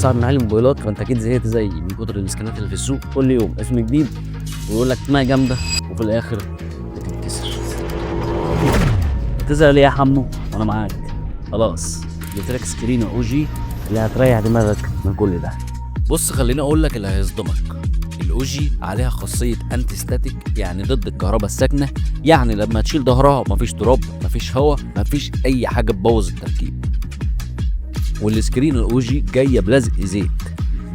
صاحب محل موبايلات، فانت اكيد زهقت زيي من كتر السكنات اللي في السوق. كل يوم اسم جديد ويقول لك اسمها جامده وفي الاخر بتتكسر. تزعل ليه يا حمو وانا معاك؟ خلاص جبت لك سكرين او جي اللي هتريح دماغك من كل ده. بص خليني اقول لك اللي هيصدمك. الاو جي عليها خاصيه انتي ستاتيك، يعني ضد الكهرباء الساكنه، يعني لما تشيل ظهرها مفيش تراب، مفيش هواء، مفيش اي حاجه تبوظ التركيب. والسكرين الاو جي جايه بلزق زيت،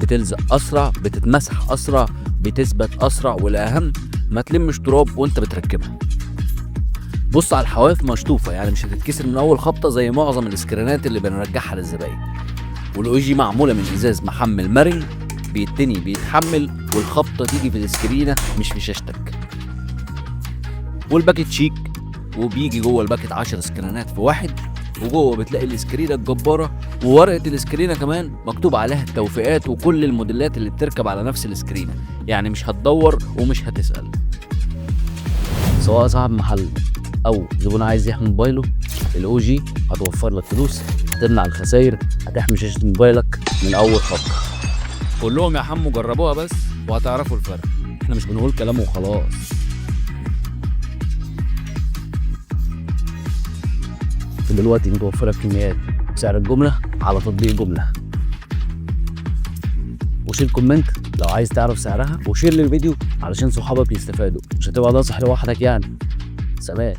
بتلزق اسرع، بتتمسح اسرع، بتثبت اسرع، والاهم ما تلمش تراب وانت بتركبها. بص على الحواف مشطوفه، يعني مش هتتكسر من اول خبطه زي معظم السكرينات اللي بنرجعها للزباين. والاو جي معموله من ازاز محمل مرن، بيتني بيتحمل، والخبطه تيجي في السكرينه مش في شاشتك. والباكت شيك، وبيجي جوه الباكت 10 سكرينات في واحد، وجوه بتلاقي السكرينه الجباره، وورقه السكرينه كمان مكتوب عليها التوفيقات وكل الموديلات اللي بتركب على نفس السكرينه، يعني مش هتدور ومش هتسال. سواء صاحب محل او زبون عايز يحمي موبايله، الاو جي هتوفر لك فلوس، هتمنع الخساير، هتحمي شاشه موبايلك من اول خبطه. قول لهم يا حمو جربوها بس وهتعرفوا الفرق. احنا مش بنقول كلام وخلاص. دلوقتي متوفره بكميات بسعر الجمله على تطبيق جمله. وشيل كومنت لو عايز تعرف سعرها، وشير للفيديو علشان صحابك يستفادوا، مش هتبقى ناصح لوحدك يعني. سلام.